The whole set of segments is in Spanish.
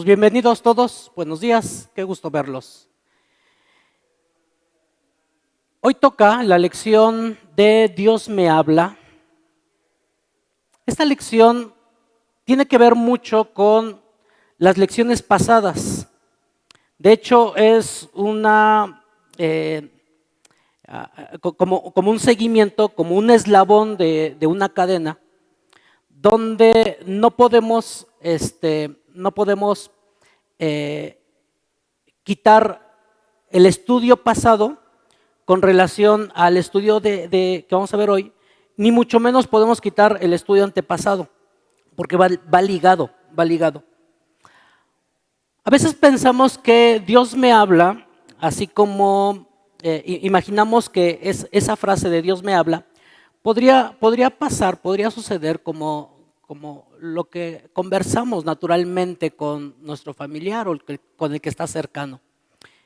Pues bienvenidos todos, buenos días, qué gusto verlos. Hoy toca la lección de Dios me habla. Esta lección tiene que ver mucho con las lecciones pasadas. De hecho, es como un seguimiento, como un eslabón de una cadena, donde no podemos quitar el estudio pasado con relación al estudio que vamos a ver hoy, ni mucho menos podemos quitar el estudio antepasado, porque va ligado. A veces pensamos que Dios me habla, así como imaginamos que esa frase de Dios me habla, podría suceder como lo que conversamos naturalmente con nuestro familiar o con el que está cercano.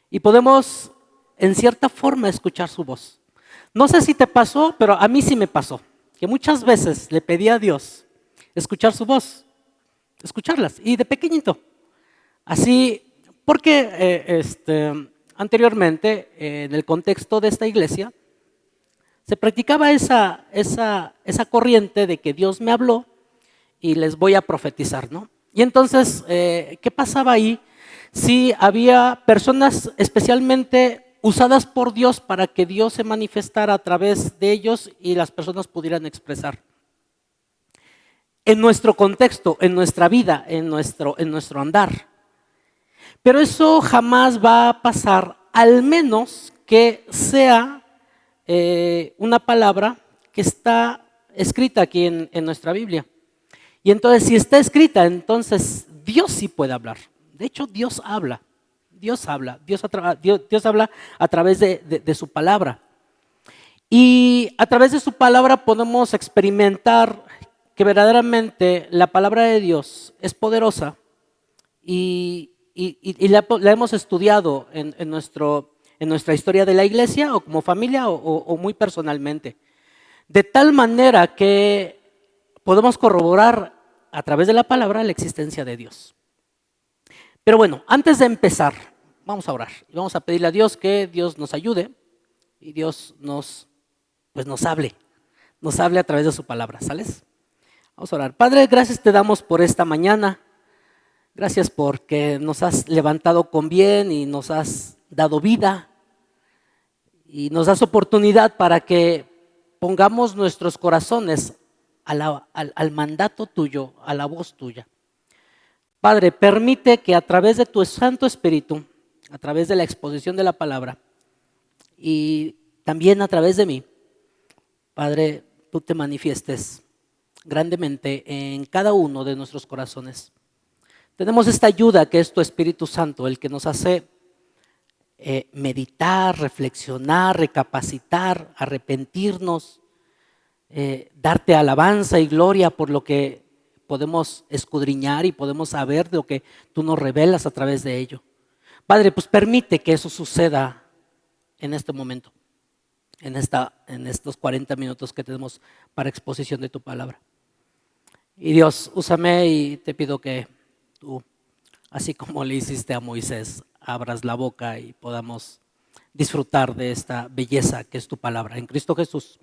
Y podemos, en cierta forma, escuchar su voz. No sé si te pasó, pero a mí sí me pasó, que muchas veces le pedí a Dios escuchar su voz, escucharlas, y de pequeñito. Así, porque anteriormente, en el contexto de esta iglesia, se practicaba esa corriente de que Dios me habló y les voy a profetizar, ¿no? Y entonces, ¿qué pasaba ahí? Si había personas especialmente usadas por Dios para que Dios se manifestara a través de ellos y las personas pudieran expresar. En nuestro contexto, en nuestra vida, en nuestro andar. Pero eso jamás va a pasar, al menos que sea una palabra que está escrita aquí en nuestra Biblia. Y entonces, si está escrita, entonces Dios sí puede hablar. De hecho, Dios habla. Dios habla a través de su palabra. Y a través de su palabra podemos experimentar que verdaderamente la palabra de Dios es poderosa y la hemos estudiado en nuestra historia de la iglesia o como familia o muy personalmente. De tal manera que podemos corroborar a través de la palabra la existencia de Dios. Pero bueno, antes de empezar, vamos a orar y vamos a pedirle a Dios que Dios nos ayude y Dios nos hable a través de su palabra, ¿sales? Vamos a orar. Padre, gracias te damos por esta mañana. Gracias porque nos has levantado con bien y nos has dado vida y nos das oportunidad para que pongamos nuestros corazones al mandato tuyo, a la voz tuya. Padre, permite que a través de tu Santo Espíritu, a través de la exposición de la palabra y también a través de mí, Padre, tú te manifiestes grandemente en cada uno de nuestros corazones. Tenemos esta ayuda que es tu Espíritu Santo, el que nos hace meditar, reflexionar, recapacitar, arrepentirnos, darte alabanza y gloria por lo que podemos escudriñar y podemos saber de lo que tú nos revelas a través de ello. Padre, pues permite que eso suceda en este momento, en estos 40 minutos que tenemos para exposición de tu palabra. Y Dios, úsame y te pido que tú, así como le hiciste a Moisés, abras la boca y podamos disfrutar de esta belleza que es tu palabra. En Cristo Jesús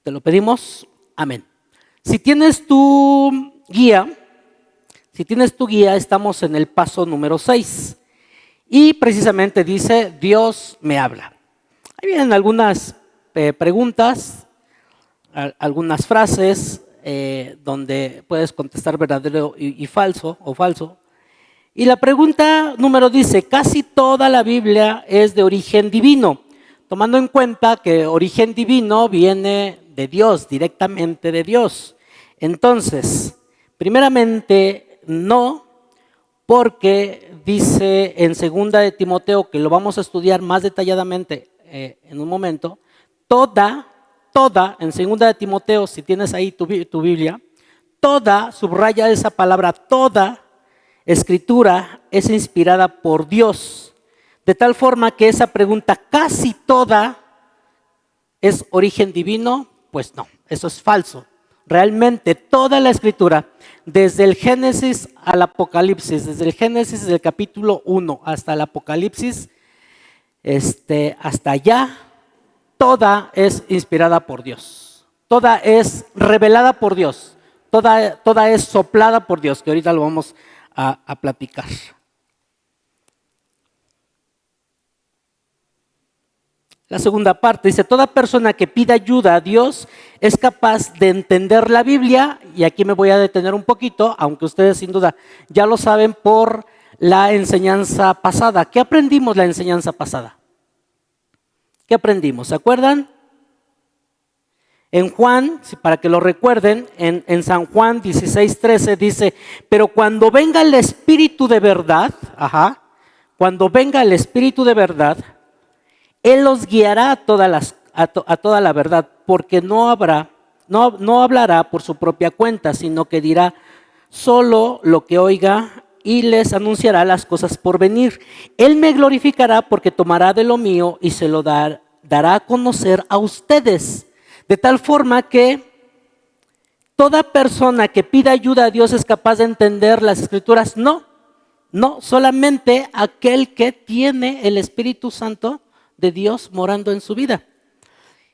te lo pedimos, amén. Si tienes tu guía, estamos en el paso número 6 y precisamente dice, Dios me habla. Ahí vienen algunas preguntas, algunas frases donde puedes contestar verdadero y falso o falso. Y la pregunta número dice, casi toda la Biblia es de origen divino, tomando en cuenta que origen divino viene de Dios, directamente de Dios. Entonces, primeramente, no, porque dice en 2 de Timoteo, que lo vamos a estudiar más detalladamente en un momento, toda, en 2 de Timoteo, si tienes ahí tu Biblia, toda, subraya esa palabra, toda escritura es inspirada por Dios, de tal forma que esa pregunta, casi toda, ¿es origen divino? Pues no, eso es falso. realmente toda la Escritura, desde el Génesis al Apocalipsis, desde el Génesis del capítulo 1 hasta el Apocalipsis, hasta allá, toda es inspirada por Dios, toda es revelada por Dios, toda es soplada por Dios, que ahorita lo vamos a platicar. La segunda parte dice, toda persona que pida ayuda a Dios es capaz de entender la Biblia, y aquí me voy a detener un poquito, aunque ustedes sin duda ya lo saben por la enseñanza pasada. ¿Qué aprendimos la enseñanza pasada? ¿Qué aprendimos? ¿Se acuerdan? En Juan, para que lo recuerden, en San Juan 16:13 dice, pero cuando venga el Espíritu de verdad, cuando venga el Espíritu de verdad, Él los guiará a toda la verdad, porque no hablará por su propia cuenta, sino que dirá solo lo que oiga y les anunciará las cosas por venir. Él me glorificará porque tomará de lo mío y se lo dará a conocer a ustedes. De tal forma que toda persona que pida ayuda a Dios es capaz de entender las Escrituras. No, solamente aquel que tiene el Espíritu Santo de Dios morando en su vida.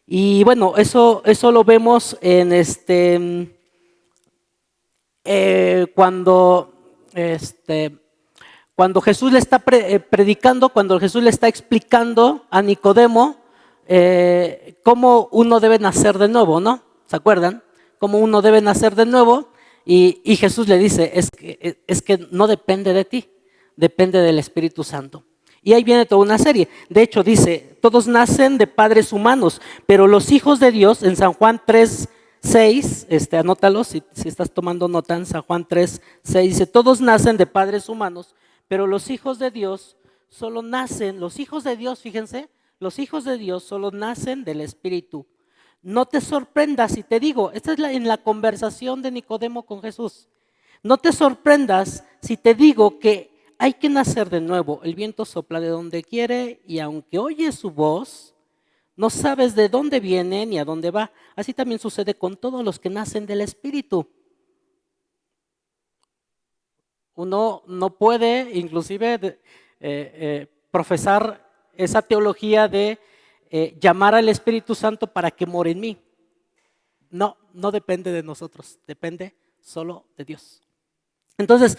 Y bueno, eso lo vemos en cuando Jesús le está predicando, cuando Jesús le está explicando a Nicodemo cómo uno debe nacer de nuevo, ¿no? ¿Se acuerdan? Cómo uno debe nacer de nuevo, y Jesús le dice, es que no depende de ti, depende del Espíritu Santo. Y ahí viene toda una serie. De hecho dice, todos nacen de padres humanos, pero los hijos de Dios, en San Juan 3:6, anótalo si estás tomando nota, en San Juan 3:6 dice, todos nacen de padres humanos, pero los hijos de Dios solo nacen, los hijos de Dios, fíjense, los hijos de Dios solo nacen del Espíritu. No te sorprendas si te digo, esta es en la conversación de Nicodemo con Jesús, no te sorprendas si te digo que hay que nacer de nuevo. El viento sopla de donde quiere y aunque oyes su voz, no sabes de dónde viene ni a dónde va. Así también sucede con todos los que nacen del Espíritu. Uno no puede inclusive profesar esa teología de llamar al Espíritu Santo para que more en mí. No depende de nosotros, depende solo de Dios. Entonces,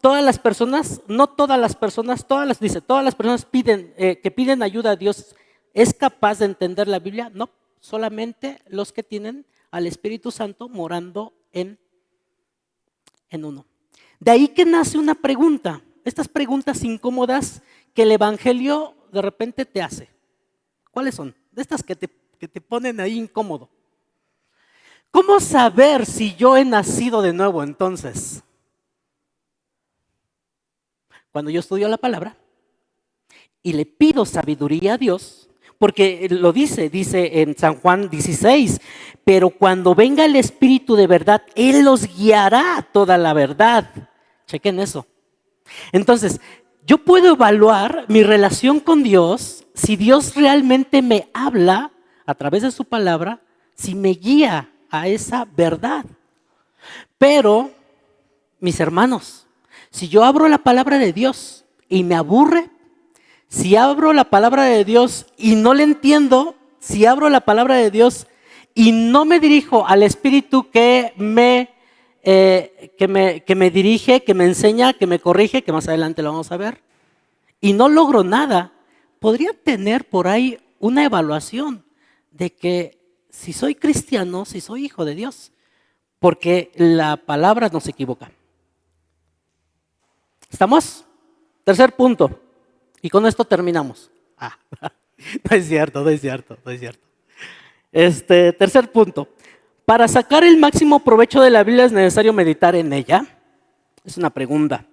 todas las personas que piden ayuda a Dios es capaz de entender la Biblia. No, solamente los que tienen al Espíritu Santo morando en uno. De ahí que nace una pregunta, estas preguntas incómodas que el Evangelio de repente te hace. ¿Cuáles son? De estas que te ponen ahí incómodo. ¿Cómo saber si yo he nacido de nuevo entonces? Cuando yo estudio la palabra y le pido sabiduría a Dios, porque lo dice en San Juan 16, pero cuando venga el Espíritu de verdad, Él los guiará a toda la verdad. Chequen eso. Entonces, yo puedo evaluar mi relación con Dios, si Dios realmente me habla a través de su palabra, si me guía a esa verdad. Pero, mis hermanos, si yo abro la palabra de Dios y me aburre, si abro la palabra de Dios y no le entiendo, si abro la palabra de Dios y no me dirijo al Espíritu que me dirige, que me enseña, que me corrige, que más adelante lo vamos a ver, y no logro nada, podría tener por ahí una evaluación de que si soy cristiano, si soy hijo de Dios, porque la palabra no se equivoca. ¿Estamos? Tercer punto. Y con esto terminamos. No es cierto. Tercer punto. Para sacar el máximo provecho de la Biblia es necesario meditar en ella. Es una pregunta.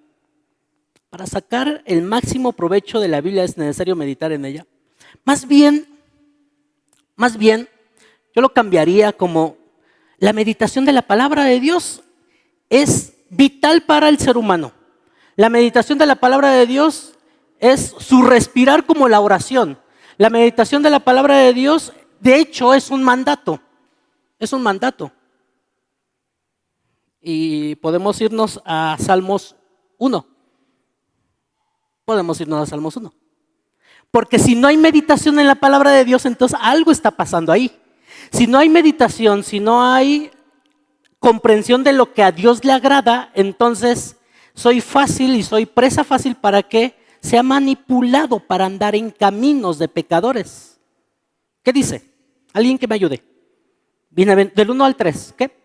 Para sacar el máximo provecho de la Biblia es necesario meditar en ella. Más bien, yo lo cambiaría como la meditación de la palabra de Dios es vital para el ser humano. La meditación de la palabra de Dios es su respirar como la oración. La meditación de la palabra de Dios, de hecho, es un mandato. Es un mandato. Y podemos irnos a Salmos 1. Podemos irnos a Salmos 1. Porque si no hay meditación en la palabra de Dios, entonces algo está pasando ahí. Si no hay meditación, si no hay comprensión de lo que a Dios le agrada, entonces soy fácil y soy presa fácil para que sea manipulado para andar en caminos de pecadores. ¿Qué dice? Alguien que me ayude. Del 1 al 3. ¿Qué?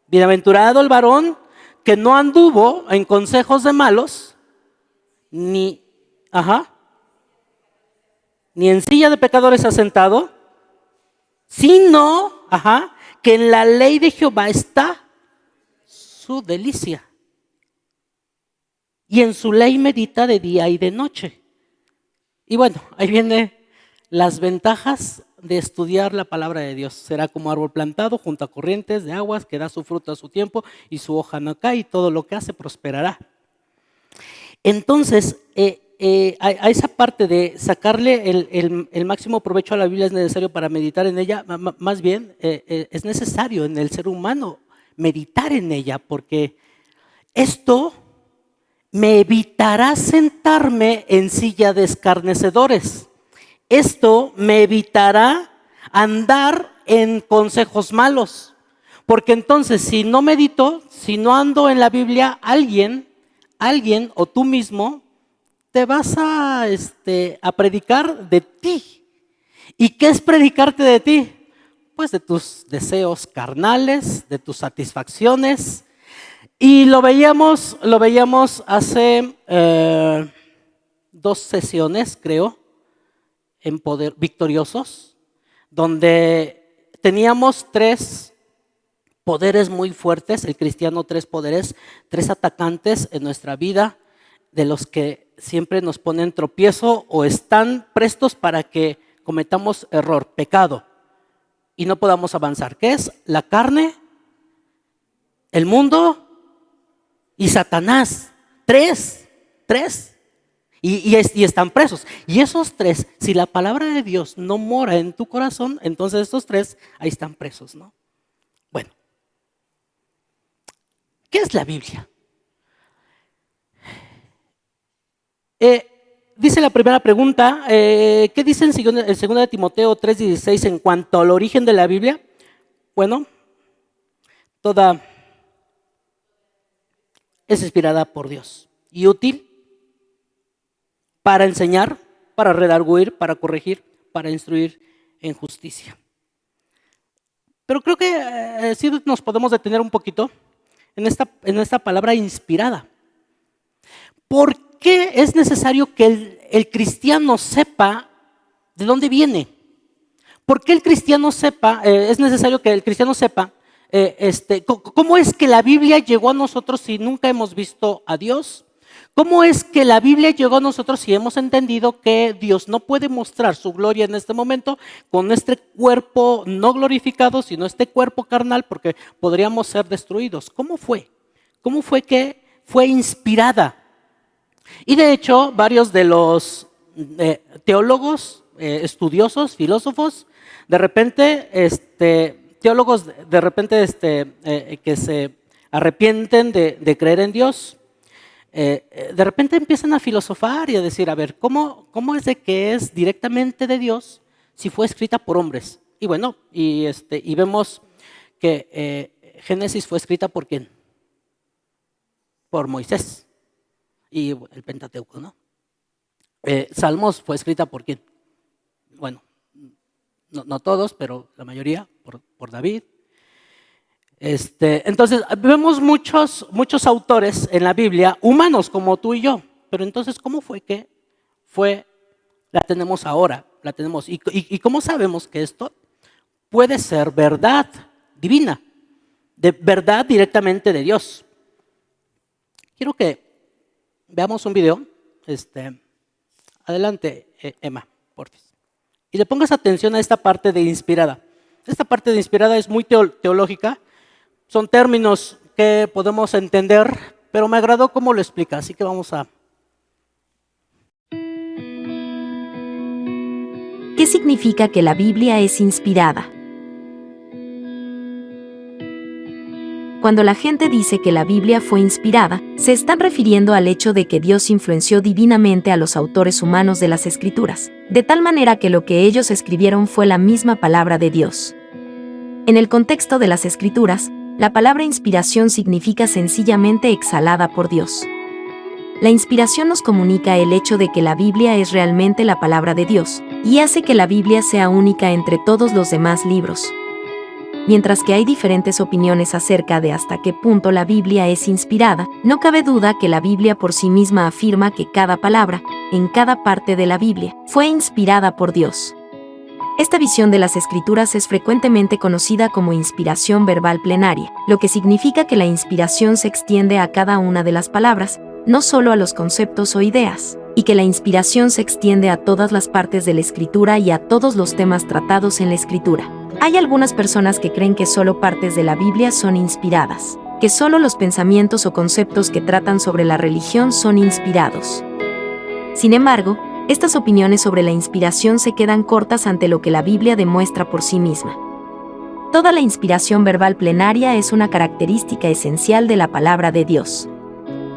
Bienaventurado el varón que no anduvo en consejos de malos, ni en silla de pecadores ha sentado, sino que en la ley de Jehová está su delicia. Y en su ley medita de día y de noche. Y bueno, ahí vienen las ventajas de estudiar la palabra de Dios. Será como árbol plantado junto a corrientes de aguas que da su fruto a su tiempo y su hoja no cae y todo lo que hace prosperará. Entonces, a esa parte de sacarle el máximo provecho a la Biblia es necesario para meditar en ella. Más bien, es necesario en el ser humano meditar en ella, porque esto me evitará sentarme en silla de escarnecedores. Esto me evitará andar en consejos malos. Porque entonces, si no medito, si no ando en la Biblia, alguien o tú mismo te vas a predicar de ti. ¿Y qué es predicarte de ti? Pues de tus deseos carnales, de tus satisfacciones. Y lo veíamos hace 2 sesiones, creo, en Poder Victoriosos, donde teníamos 3 poderes muy fuertes, el cristiano 3 poderes, 3 atacantes en nuestra vida, de los que siempre nos ponen tropiezo o están prestos para que cometamos error, pecado, y no podamos avanzar. ¿Qué es? La carne, el mundo y Satanás. 3. Y están presos. Y esos 3, si la palabra de Dios no mora en tu corazón, entonces estos 3 ahí están presos, ¿no? Bueno, ¿qué es la Biblia? Dice la primera pregunta, ¿qué dice en 2 de Timoteo 3:16 en cuanto al origen de la Biblia? Bueno, toda es inspirada por Dios y útil para enseñar, para redarguir, para corregir, para instruir en justicia. Pero creo que sí nos podemos detener un poquito en esta palabra inspirada. ¿Por qué es necesario que el cristiano sepa de dónde viene? ¿Por qué es necesario que el cristiano sepa cómo es que la Biblia llegó a nosotros si nunca hemos visto a Dios? ¿Cómo es que la Biblia llegó a nosotros si hemos entendido que Dios no puede mostrar su gloria en este momento con este cuerpo no glorificado, sino este cuerpo carnal, porque podríamos ser destruidos? ¿Cómo fue? ¿Cómo fue que fue inspirada? Y de hecho, varios de los teólogos, estudiosos, filósofos, de repente, teólogos de repente que se arrepienten de creer en Dios, de repente empiezan a filosofar y a decir, a ver, ¿cómo es de que es directamente de Dios si fue escrita por hombres? Y bueno, y vemos que Génesis fue escrita ¿por quién? Por Moisés y el Pentateuco, ¿no? Salmos fue escrita ¿por quién? Bueno, no todos, pero la mayoría por David. Entonces, vemos muchos autores en la Biblia, humanos como tú y yo, pero entonces, ¿cómo fue que la tenemos ahora? La tenemos. ¿Y cómo sabemos que esto puede ser verdad divina, de verdad directamente de Dios? Quiero que veamos un video. Adelante, Emma, por favor. Y le pongas atención a esta parte de inspirada. Esta parte de inspirada es muy teológica. Son términos que podemos entender, pero me agradó cómo lo explica, así que vamos a... ¿Qué significa que la Biblia es inspirada? Cuando la gente dice que la Biblia fue inspirada, se están refiriendo al hecho de que Dios influenció divinamente a los autores humanos de las Escrituras, de tal manera que lo que ellos escribieron fue la misma palabra de Dios. En el contexto de las Escrituras, la palabra inspiración significa sencillamente exhalada por Dios. La inspiración nos comunica el hecho de que la Biblia es realmente la palabra de Dios, y hace que la Biblia sea única entre todos los demás libros. Mientras que hay diferentes opiniones acerca de hasta qué punto la Biblia es inspirada, no cabe duda que la Biblia por sí misma afirma que cada palabra, en cada parte de la Biblia, fue inspirada por Dios. Esta visión de las Escrituras es frecuentemente conocida como inspiración verbal plenaria, lo que significa que la inspiración se extiende a cada una de las palabras, no solo a los conceptos o ideas, y que la inspiración se extiende a todas las partes de la Escritura y a todos los temas tratados en la Escritura. Hay algunas personas que creen que solo partes de la Biblia son inspiradas, que solo los pensamientos o conceptos que tratan sobre la religión son inspirados. Sin embargo, estas opiniones sobre la inspiración se quedan cortas ante lo que la Biblia demuestra por sí misma. Toda la inspiración verbal plenaria es una característica esencial de la palabra de Dios.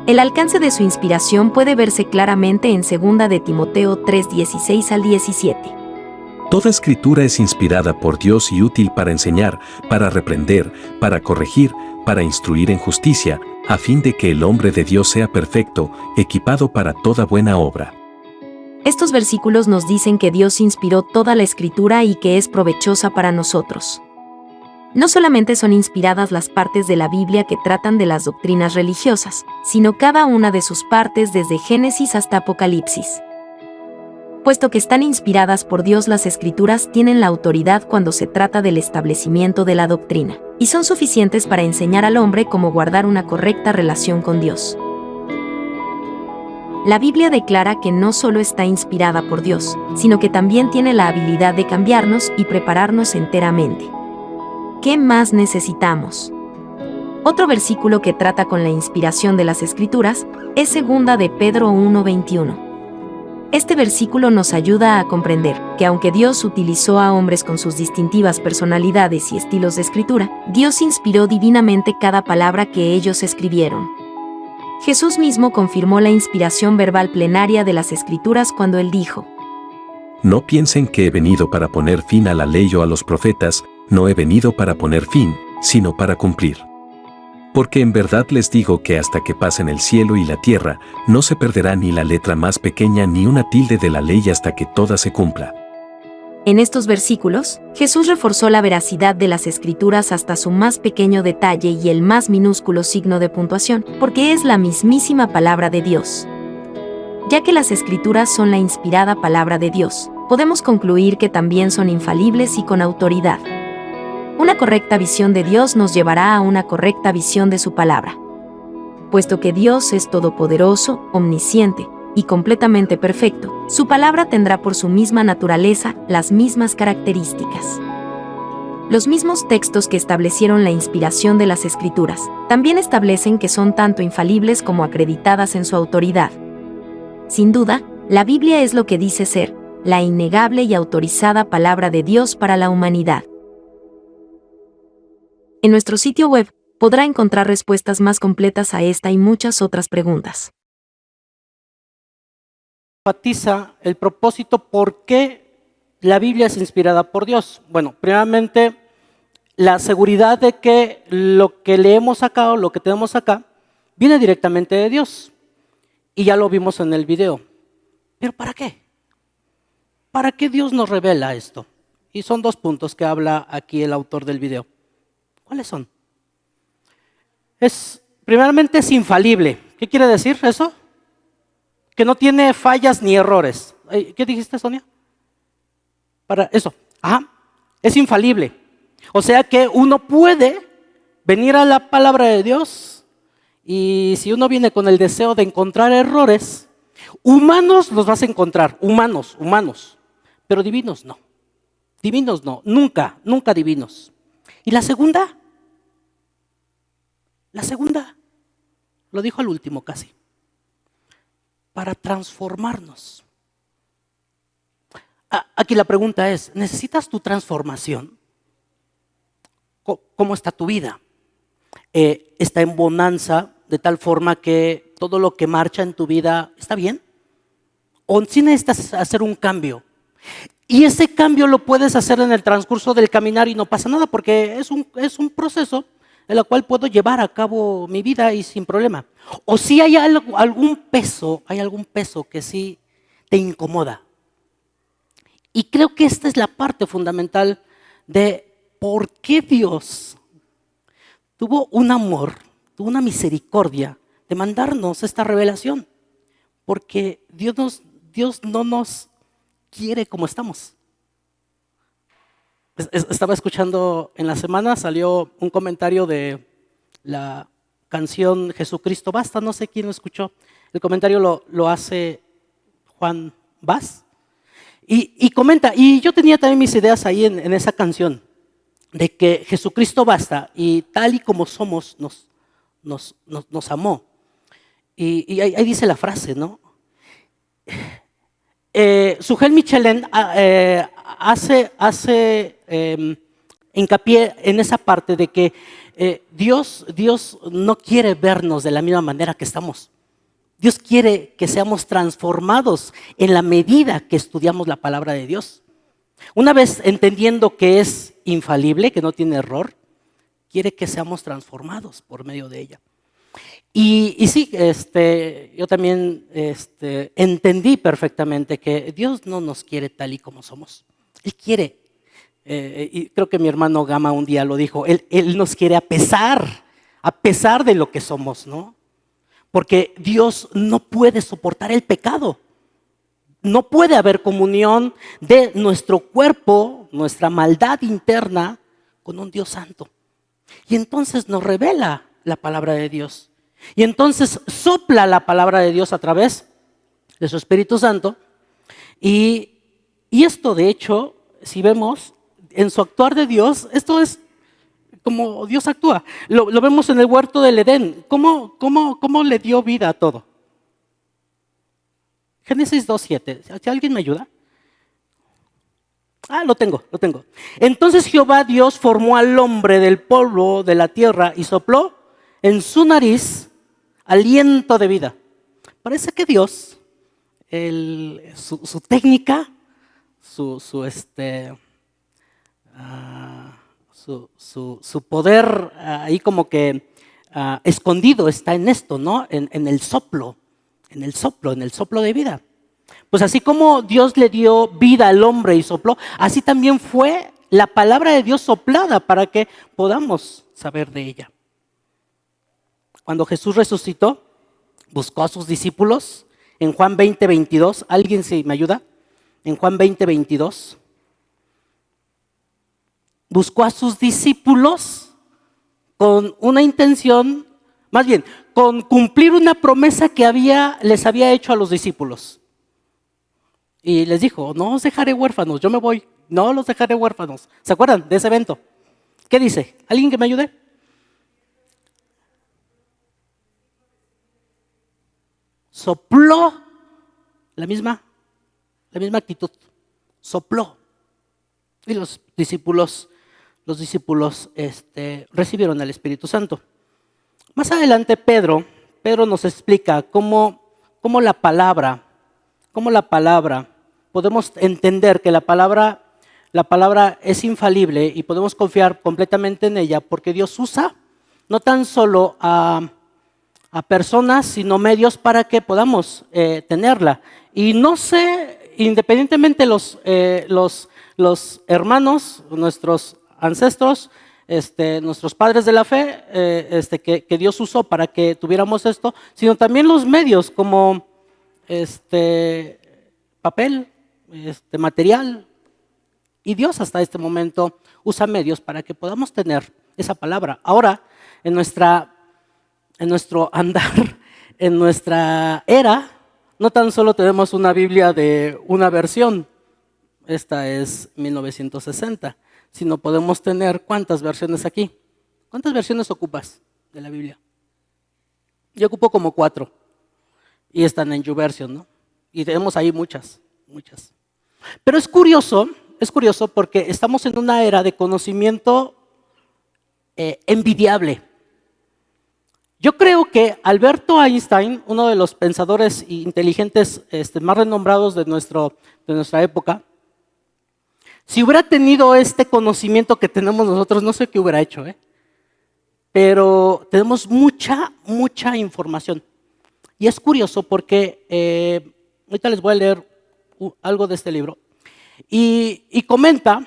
El alcance de su inspiración puede verse claramente en 2 de Timoteo 3:16 al 17. Toda escritura es inspirada por Dios y útil para enseñar, para reprender, para corregir, para instruir en justicia, a fin de que el hombre de Dios sea perfecto, equipado para toda buena obra. Estos versículos nos dicen que Dios inspiró toda la escritura y que es provechosa para nosotros. No solamente son inspiradas las partes de la Biblia que tratan de las doctrinas religiosas, sino cada una de sus partes desde Génesis hasta Apocalipsis. Puesto que están inspiradas por Dios, las Escrituras tienen la autoridad cuando se trata del establecimiento de la doctrina, y son suficientes para enseñar al hombre cómo guardar una correcta relación con Dios. La Biblia declara que no solo está inspirada por Dios, sino que también tiene la habilidad de cambiarnos y prepararnos enteramente. ¿Qué más necesitamos? Otro versículo que trata con la inspiración de las Escrituras es 2 de Pedro 1:21. Este versículo nos ayuda a comprender que aunque Dios utilizó a hombres con sus distintivas personalidades y estilos de escritura, Dios inspiró divinamente cada palabra que ellos escribieron. Jesús mismo confirmó la inspiración verbal plenaria de las Escrituras cuando él dijo: No piensen que he venido para poner fin a la ley o a los profetas, no he venido para poner fin, sino para cumplir. Porque en verdad les digo que hasta que pasen el cielo y la tierra, no se perderá ni la letra más pequeña ni una tilde de la ley hasta que toda se cumpla. En estos versículos, Jesús reforzó la veracidad de las Escrituras hasta su más pequeño detalle y el más minúsculo signo de puntuación, porque es la mismísima palabra de Dios. Ya que las Escrituras son la inspirada palabra de Dios, podemos concluir que también son infalibles y con autoridad. Una correcta visión de Dios nos llevará a una correcta visión de su palabra. Puesto que Dios es todopoderoso, omnisciente y completamente perfecto, su palabra tendrá por su misma naturaleza las mismas características. Los mismos textos que establecieron la inspiración de las Escrituras también establecen que son tanto infalibles como acreditadas en su autoridad. Sin duda, la Biblia es lo que dice ser la innegable y autorizada palabra de Dios para la humanidad. En nuestro sitio web podrá encontrar respuestas más completas a esta y muchas otras preguntas. Enfatiza el propósito por qué la Biblia es inspirada por Dios. Bueno, primeramente, la seguridad de que lo que leemos acá o lo que tenemos acá viene directamente de Dios. Y ya lo vimos en el video. ¿Pero para qué? ¿Para qué Dios nos revela esto? Y son 2 puntos que habla aquí el autor del video. ¿Cuáles son? Primeramente es infalible. ¿Qué quiere decir eso? Que no tiene fallas ni errores. ¿Qué dijiste, Sonia? Para eso. Ajá. Es infalible. O sea que uno puede venir a la palabra de Dios y si uno viene con el deseo de encontrar errores, humanos los vas a encontrar. Humanos. Pero divinos no. Divinos no. Nunca divinos. ¿Y la segunda? La segunda, lo dijo al último casi, para transformarnos. Aquí la pregunta es, ¿necesitas tu transformación? ¿Cómo está tu vida? está en bonanza, de tal forma que todo lo que marcha en tu vida está bien. O si necesitas hacer un cambio. Y ese cambio lo puedes hacer en el transcurso del caminar y no pasa nada, porque es un proceso en el cual puedo llevar a cabo mi vida y sin problema. O si hay algún peso que sí te incomoda. Y creo que esta es la parte fundamental de por qué Dios tuvo un amor, tuvo una misericordia de mandarnos esta revelación. Porque Dios no nos quiere como estamos. Estaba escuchando en la semana, salió un comentario de la canción Jesucristo Basta, no sé quién lo escuchó. El comentario lo hace Juan Vaz y comenta, y yo tenía también mis ideas ahí en esa canción, de que Jesucristo basta y tal y como somos nos amó. Y ahí dice la frase, ¿no? Sujel Michelin hace hincapié en esa parte de que Dios no quiere vernos de la misma manera que estamos. Dios quiere que seamos transformados en la medida que estudiamos la palabra de Dios. Una vez entendiendo que es infalible, que no tiene error, quiere que seamos transformados por medio de ella. Y sí, yo también entendí perfectamente que Dios no nos quiere tal y como somos. Él quiere, y creo que mi hermano Gama un día lo dijo, Él nos quiere a pesar de lo que somos, ¿no? Porque Dios no puede soportar el pecado. No puede haber comunión de nuestro cuerpo, nuestra maldad interna, con un Dios santo. Y entonces nos revela la palabra de Dios. Y entonces sopla la palabra de Dios a través de su Espíritu Santo. Y esto, de hecho, si vemos en su actuar de Dios, esto es como Dios actúa. Lo vemos en el huerto del Edén. ¿Cómo le dio vida a todo? Génesis 2:7. ¿Si alguien me ayuda? Lo tengo. Entonces Jehová Dios formó al hombre del polvo de la tierra y sopló en su nariz aliento de vida. Parece que Dios, su técnica, su poder ahí como que escondido está en esto, ¿no? En el soplo de vida. Pues así como Dios le dio vida al hombre y sopló, así también fue la palabra de Dios soplada para que podamos saber de ella. Cuando Jesús resucitó, buscó a sus discípulos en Juan 20:22. ¿Alguien me ayuda? En Juan 20:22. Buscó a sus discípulos con una intención, más bien, con cumplir una promesa que les había hecho a los discípulos. Y les dijo, no os dejaré huérfanos, yo me voy, no los dejaré huérfanos. ¿Se acuerdan de ese evento? ¿Qué dice? ¿Alguien que me ayude? Sopló la misma actitud, sopló. Y los discípulos recibieron al Espíritu Santo. Más adelante Pedro nos explica cómo la palabra, podemos entender que la palabra es infalible y podemos confiar completamente en ella porque Dios usa no tan solo a personas, sino medios para que podamos tenerla. Y no sé, independientemente los hermanos, nuestros ancestros, nuestros padres de la fe, que Dios usó para que tuviéramos esto, sino también los medios como papel, material. Y Dios hasta este momento usa medios para que podamos tener esa palabra. Ahora, en nuestro andar, en nuestra era, no tan solo tenemos una Biblia de una versión, esta es 1960, sino podemos tener ¿cuántas versiones aquí? ¿Cuántas versiones ocupas de la Biblia? Yo ocupo como 4 y están en YouVersion, ¿no? Y tenemos ahí muchas. Pero es curioso porque estamos en una era de conocimiento envidiable. Yo creo que Alberto Einstein, uno de los pensadores inteligentes más renombrados de nuestra época, si hubiera tenido este conocimiento que tenemos nosotros, no sé qué hubiera hecho, pero tenemos mucha información. Y es curioso porque ahorita les voy a leer algo de este libro. Y comenta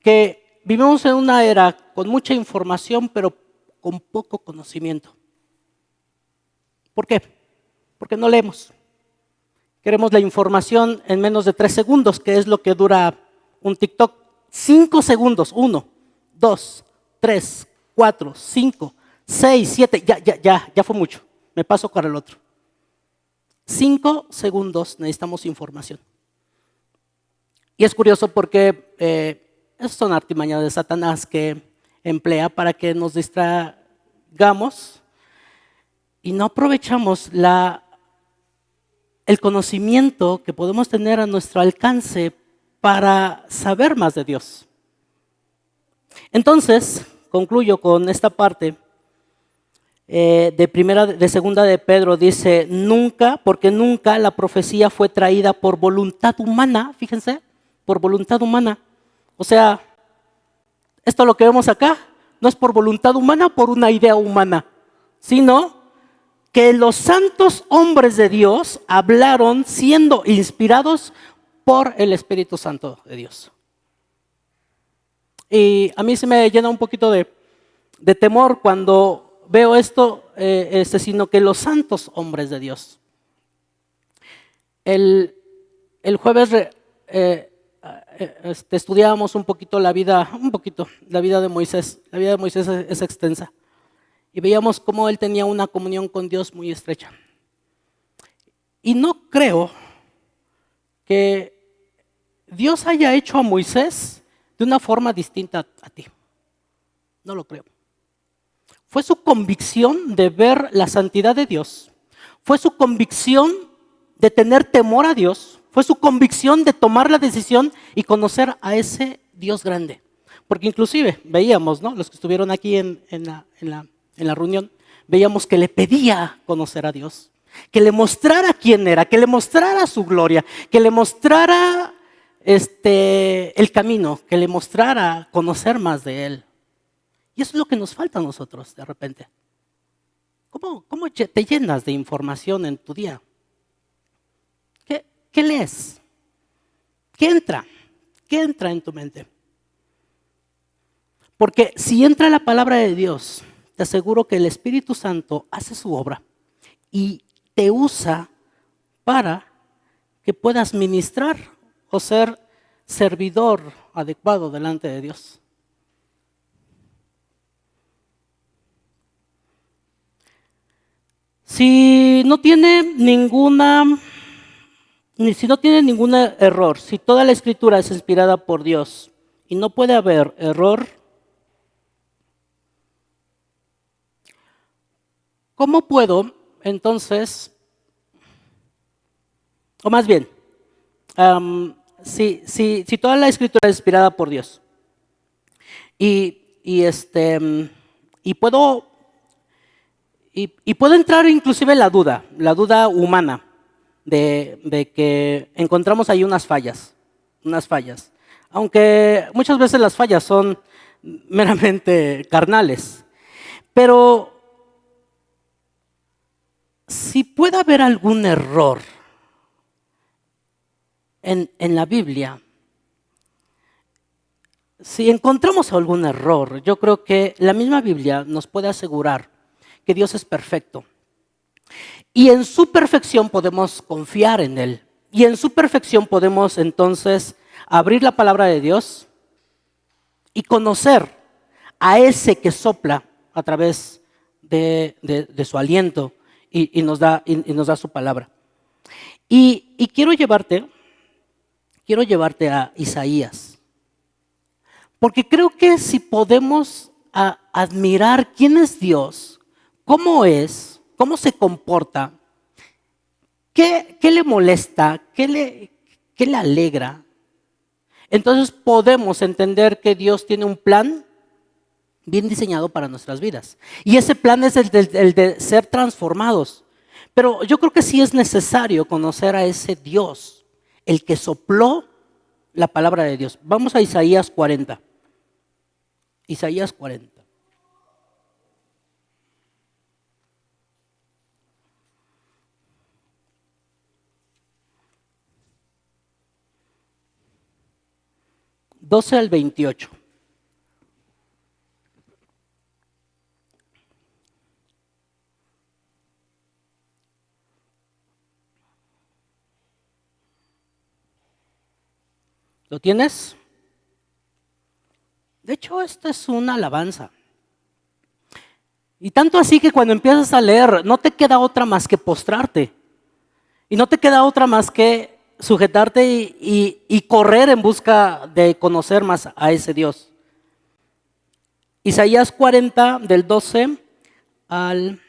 que vivimos en una era con mucha información, pero con poco conocimiento. ¿Por qué? Porque no leemos. Queremos la información en menos de 3 segundos, que es lo que dura un TikTok. 5 segundos, 1, 2, 3, 4, 5, 6, 7, ya fue mucho. Me paso para el otro. 5 segundos necesitamos información. Y es curioso porque esas son artimañas de Satanás que emplea para que nos distraigamos y no aprovechamos el conocimiento que podemos tener a nuestro alcance para saber más de Dios. Entonces, concluyo con esta parte de segunda de Pedro, dice, nunca, porque nunca la profecía fue traída por voluntad humana, fíjense, por voluntad humana. O sea, esto lo que vemos acá no es por voluntad humana, por una idea humana, sino que los santos hombres de Dios hablaron siendo inspirados por el Espíritu Santo de Dios. Y a mí se me llena un poquito de temor cuando veo esto, sino que los santos hombres de Dios. El jueves estudiábamos un poquito la vida de Moisés. La vida de Moisés es extensa. Y veíamos cómo él tenía una comunión con Dios muy estrecha. Y no creo que Dios haya hecho a Moisés de una forma distinta a ti. No lo creo. Fue su convicción de ver la santidad de Dios. Fue su convicción de tener temor a Dios. Fue su convicción de tomar la decisión y conocer a ese Dios grande. Porque inclusive veíamos, ¿no? Los que estuvieron aquí en la reunión, veíamos que le pedía conocer a Dios. Que le mostrara quién era, que le mostrara su gloria, que le mostrara el camino, que le mostrara conocer más de Él. Y eso es lo que nos falta a nosotros de repente. ¿Cómo te llenas de información en tu día? ¿Qué lees? ¿Qué entra? ¿Qué entra en tu mente? Porque si entra la palabra de Dios, te aseguro que el Espíritu Santo hace su obra y te usa para que puedas ministrar o ser servidor adecuado delante de Dios. Si no tiene ningún error, si toda la Escritura es inspirada por Dios y no puede haber error, ¿cómo puedo entonces, o más bien, si toda la Escritura es inspirada por Dios y puedo entrar inclusive en la duda humana de que encontramos ahí unas fallas, aunque muchas veces las fallas son meramente carnales, pero si puede haber algún error en la Biblia, si encontramos algún error, yo creo que la misma Biblia nos puede asegurar que Dios es perfecto. Y en su perfección podemos confiar en Él. Y en su perfección podemos entonces abrir la palabra de Dios y conocer a ese que sopla a través de su aliento y nos da su palabra. Y quiero llevarte a Isaías. Porque creo que si podemos admirar quién es Dios, cómo es, cómo se comporta, qué le molesta, qué le alegra, entonces podemos entender que Dios tiene un plan bien diseñado para nuestras vidas. Y ese plan es el de ser transformados. Pero yo creo que sí es necesario conocer a ese Dios, el que sopló la palabra de Dios. Vamos a Isaías 40. Isaías 40. al 28. ¿Lo tienes? De hecho, esta es una alabanza. Y tanto así que cuando empiezas a leer, no te queda otra más que postrarte. Y no te queda otra más que sujetarte y correr en busca de conocer más a ese Dios. Isaías 40, del 12 al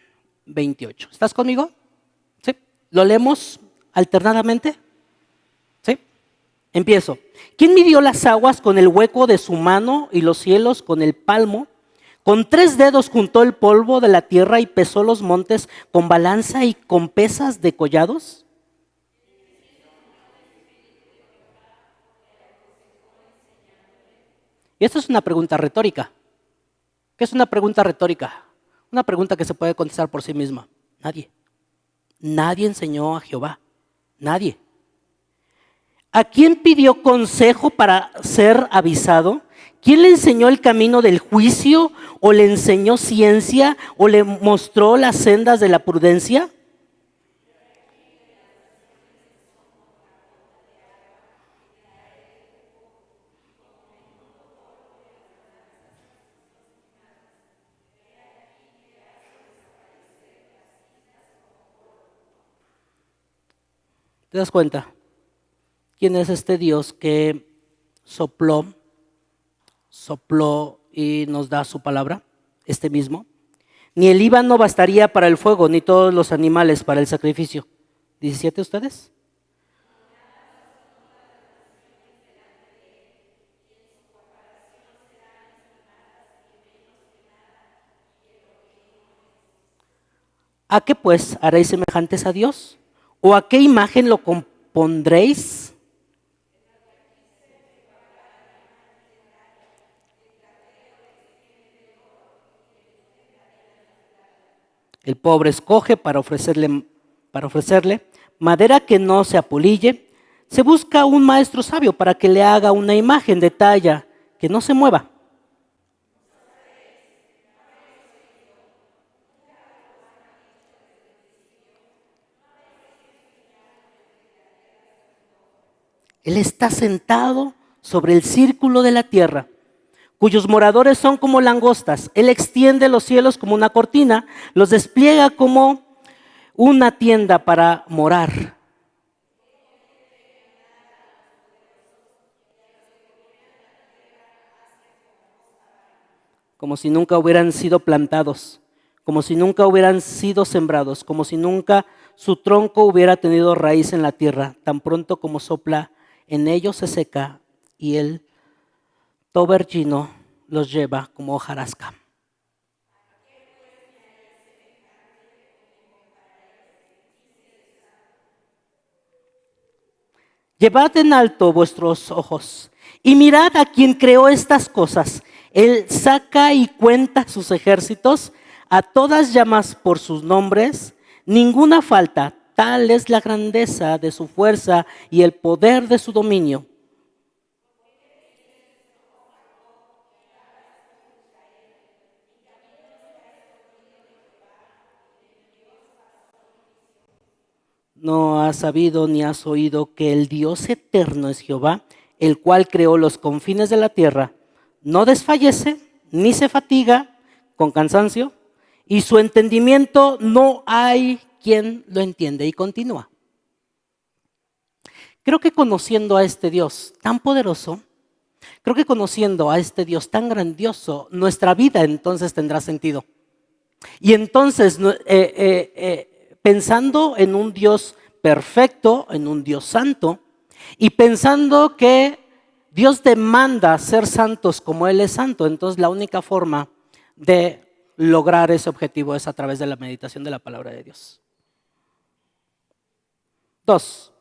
28. ¿Estás conmigo? ¿Sí? ¿Lo leemos alternadamente? ¿Sí? Empiezo. ¿Quién midió las aguas con el hueco de su mano y los cielos con el palmo? Con 3 dedos juntó el polvo de la tierra y pesó los montes con balanza y con pesas de collados. Y esta es una pregunta retórica. ¿Qué es una pregunta retórica? Una pregunta que se puede contestar por sí misma. Nadie. Nadie enseñó a Jehová. Nadie. ¿A quién pidió consejo para ser avisado? ¿Quién le enseñó el camino del juicio? ¿O le enseñó ciencia? ¿O le mostró las sendas de la prudencia? ¿Te das cuenta? ¿Quién es este Dios que sopló y nos da su palabra? Este mismo. Ni el Líbano bastaría para el fuego, ni todos los animales para el sacrificio. 17 ustedes. ¿A qué pues haréis semejantes a Dios? ¿O a qué imagen lo compondréis? El pobre escoge para ofrecerle madera que no se apolille. Se busca un maestro sabio para que le haga una imagen de talla que no se mueva. Él está sentado sobre el círculo de la tierra, cuyos moradores son como langostas. Él extiende los cielos como una cortina, los despliega como una tienda para morar. Como si nunca hubieran sido plantados, como si nunca hubieran sido sembrados, como si nunca su tronco hubiera tenido raíz en la tierra. Tan pronto como sopla en ellos se seca y el torbellino los lleva como hojarasca. Llevad en alto vuestros ojos y mirad a quien creó estas cosas. Él saca y cuenta sus ejércitos, a todas llamas por sus nombres, ninguna falta. Tal es la grandeza de su fuerza y el poder de su dominio. ¿No has sabido ni has oído que el Dios eterno es Jehová, el cual creó los confines de la tierra? No desfallece ni se fatiga con cansancio, y su entendimiento no hay quien lo entiende. Y continúa. Creo que conociendo a este Dios tan poderoso, creo que conociendo a este Dios tan grandioso, nuestra vida entonces tendrá sentido. Y entonces, pensando en un Dios perfecto, en un Dios santo, y pensando que Dios demanda ser santos como Él es santo, entonces la única forma de lograr ese objetivo es a través de la meditación de la palabra de Dios. 2.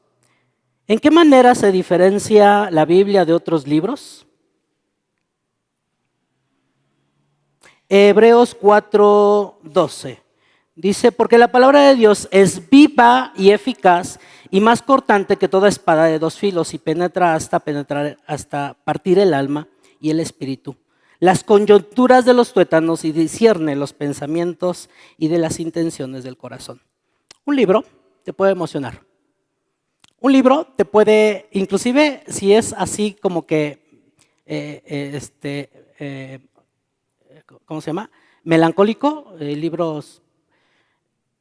¿En qué manera se diferencia la Biblia de otros libros? Hebreos 4:12 dice, porque la palabra de Dios es viva y eficaz y más cortante que toda espada de dos filos y penetra hasta partir el alma y el espíritu, las coyunturas de los tuétanos y discierne los pensamientos y de las intenciones del corazón. Un libro te puede emocionar. Un libro te puede, inclusive si es así como que, ¿cómo se llama? Melancólico, libros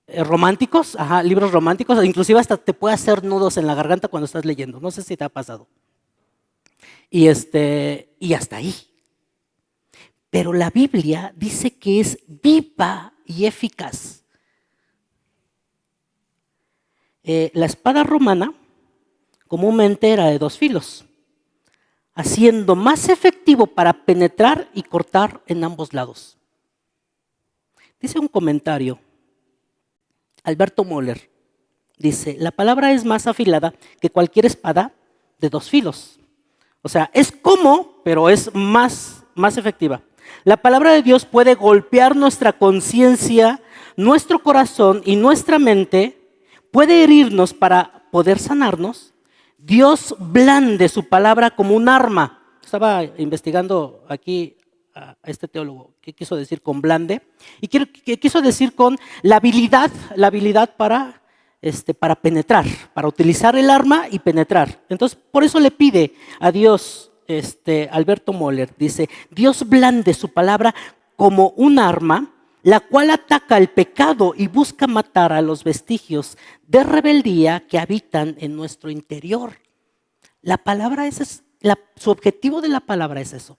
románticos, libros románticos, inclusive hasta te puede hacer nudos en la garganta cuando estás leyendo. No sé si te ha pasado. Y hasta ahí. Pero la Biblia dice que es viva y eficaz. La espada romana comúnmente era de dos filos, haciendo más efectivo para penetrar y cortar en ambos lados. Dice un comentario, Alberto Moller, dice, la palabra es más afilada que cualquier espada de dos filos. O sea, es como, pero es más efectiva. La palabra de Dios puede golpear nuestra conciencia, nuestro corazón y nuestra mente, puede herirnos para poder sanarnos. Dios blande su palabra como un arma. Estaba investigando aquí a este teólogo qué quiso decir con blande y qué quiso decir con la habilidad para penetrar, para utilizar el arma y penetrar. Entonces, por eso le pide a Dios, Alberto Moller, dice, Dios blande su palabra como un arma, la cual ataca el pecado y busca matar a los vestigios de rebeldía que habitan en nuestro interior. La palabra su objetivo de la palabra es eso,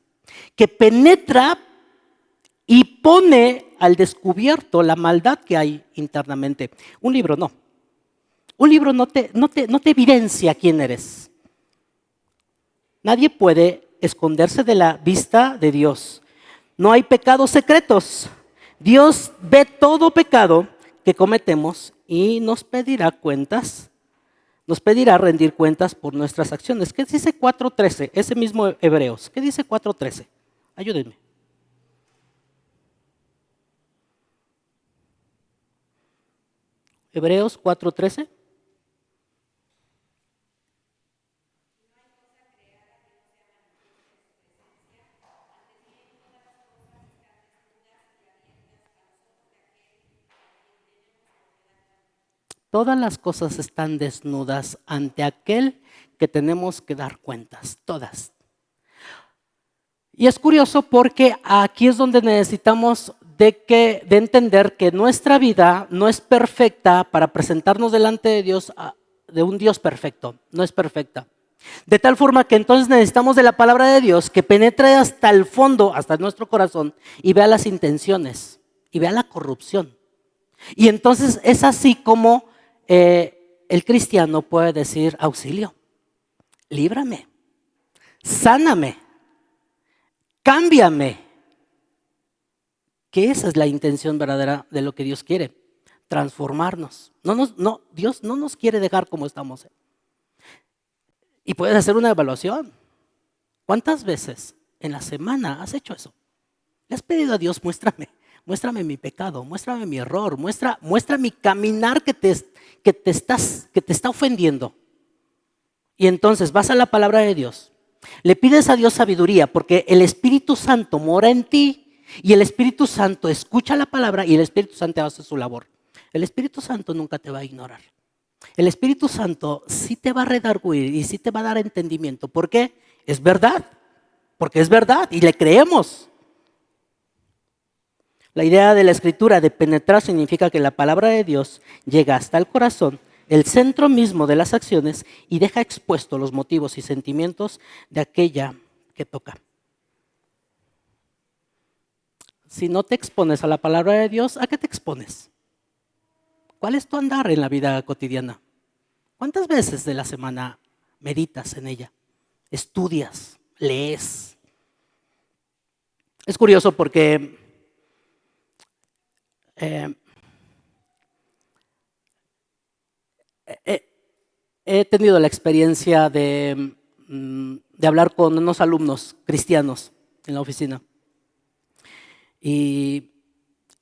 que penetra y pone al descubierto la maldad que hay internamente. Un libro no. Un libro no te evidencia quién eres. Nadie puede esconderse de la vista de Dios. No hay pecados secretos. Dios ve todo pecado que cometemos y nos pedirá cuentas, nos pedirá rendir cuentas por nuestras acciones. ¿Qué dice 4:13? Ese mismo Hebreos. ¿Qué dice 4:13? Ayúdenme. Hebreos 4:13. Todas las cosas están desnudas ante aquel que tenemos que dar cuentas, todas. Y es curioso porque aquí es donde necesitamos de entender que nuestra vida no es perfecta para presentarnos delante de Dios, de un Dios perfecto, no es perfecta. De tal forma que entonces necesitamos de la palabra de Dios que penetre hasta el fondo, hasta nuestro corazón y vea las intenciones y vea la corrupción. Y entonces es así como el cristiano puede decir, auxilio, líbrame, sáname, cámbiame. Que esa es la intención verdadera de lo que Dios quiere, transformarnos. Dios no nos quiere dejar como estamos. Y puedes hacer una evaluación. ¿Cuántas veces en la semana has hecho eso? Le has pedido a Dios, muéstrame mi pecado, muéstrame mi error, muestra mi caminar que te está ofendiendo. Y entonces vas a la palabra de Dios, le pides a Dios sabiduría porque el Espíritu Santo mora en ti y el Espíritu Santo escucha la palabra y el Espíritu Santo hace su labor. El Espíritu Santo nunca te va a ignorar. El Espíritu Santo sí te va a redarguir y sí te va a dar entendimiento. ¿Por qué? Es verdad, porque es verdad y le creemos. La idea de la Escritura de penetrar significa que la palabra de Dios llega hasta el corazón, el centro mismo de las acciones y deja expuestos los motivos y sentimientos de aquella que toca. Si no te expones a la palabra de Dios, ¿a qué te expones? ¿Cuál es tu andar en la vida cotidiana? ¿Cuántas veces de la semana meditas en ella? ¿Estudias? ¿Lees? Es curioso porque Eh, he, he tenido la experiencia de hablar con unos alumnos cristianos en la oficina. Y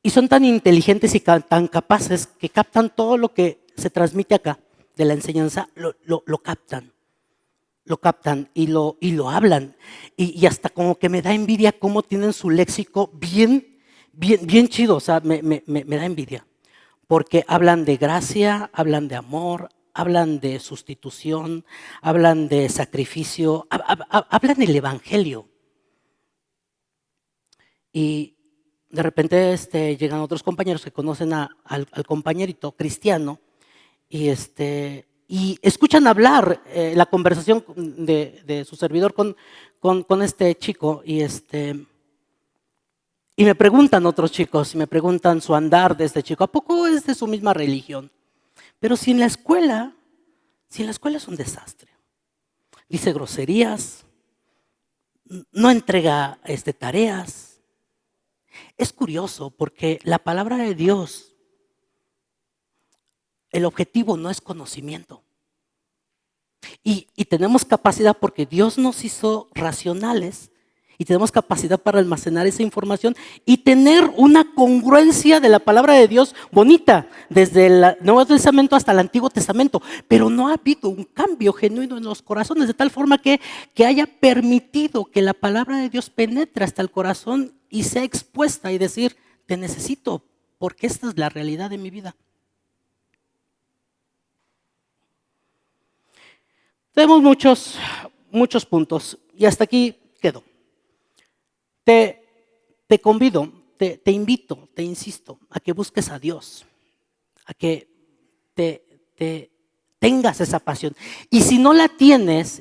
son tan inteligentes y tan capaces que captan todo lo que se transmite acá de la enseñanza, lo captan. Lo captan y lo hablan. Y hasta como que me da envidia cómo tienen su léxico bien chido. O sea, me da envidia. Porque hablan de gracia, hablan de amor, hablan de sustitución, hablan de sacrificio, hablan del evangelio. Y de repente llegan otros compañeros que conocen al compañerito cristiano y escuchan hablar la conversación de su servidor con este chico y me preguntan otros chicos, y me preguntan su andar de este chico, ¿a poco es de su misma religión? Pero si en la escuela es un desastre, dice groserías, no entrega tareas. Es curioso porque la palabra de Dios, el objetivo no es conocimiento. Y tenemos capacidad porque Dios nos hizo racionales y tenemos capacidad para almacenar esa información y tener una congruencia de la palabra de Dios bonita, desde el Nuevo Testamento hasta el Antiguo Testamento. Pero no ha habido un cambio genuino en los corazones de tal forma que haya permitido que la palabra de Dios penetre hasta el corazón y sea expuesta y decir, te necesito porque esta es la realidad de mi vida. Tenemos muchos puntos y hasta aquí quedo. Te convido, te invito, te insisto a que busques a Dios, a que te tengas esa pasión. Y si no la tienes,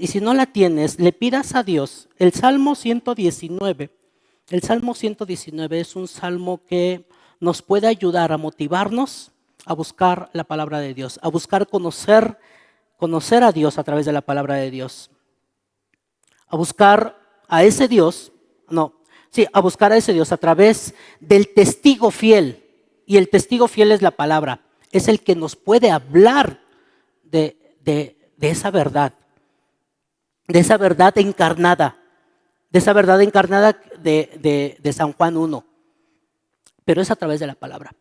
le pidas a Dios. El Salmo 119 es un salmo que nos puede ayudar a motivarnos a buscar la palabra de Dios, a buscar conocer a Dios a través de la palabra de Dios, a buscar a ese Dios, a buscar a ese Dios a través del testigo fiel. Y el testigo fiel es la palabra, es el que nos puede hablar de esa verdad, de esa verdad encarnada, de San Juan 1, pero es a través de la palabra.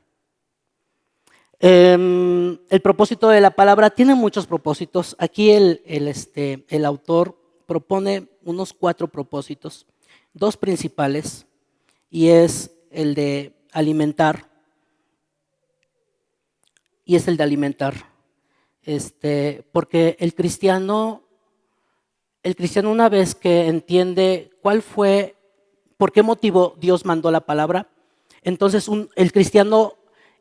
El propósito de la palabra tiene muchos propósitos. Aquí el autor propone unos 4 propósitos, 2 principales, y es el de alimentar. Porque el cristiano una vez que entiende por qué motivo Dios mandó la palabra, entonces el cristiano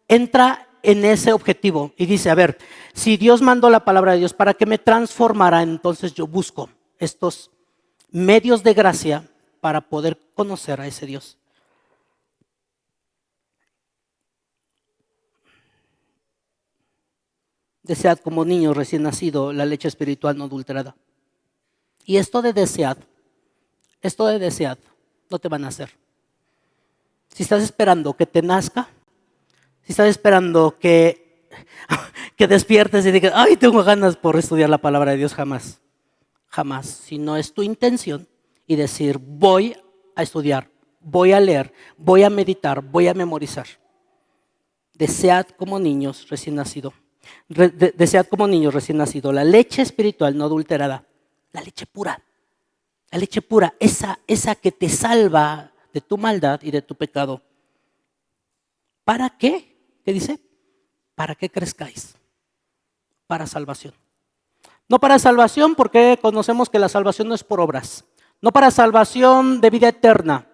entra en ese objetivo y dice, a ver, si Dios mandó la palabra de Dios para que me transformara, entonces yo busco estos medios de gracia para poder conocer a ese Dios. Desead como niños recién nacido la leche espiritual no adulterada. Y esto de desead no te van a hacer. Si estás esperando que te nazca, si estás esperando que despiertes y digas, ay, tengo ganas por estudiar la palabra de Dios, jamás. Si no es tu intención y decir, voy a estudiar, voy a leer, voy a meditar, voy a memorizar. Desead como niños recién nacido. Desead como niños recién nacido la leche espiritual no adulterada, la leche pura, esa que te salva de tu maldad y de tu pecado. ¿Para qué? ¿Qué dice? Para que crezcáis, para salvación. No para salvación porque conocemos que la salvación no es por obras, no para salvación de vida eterna,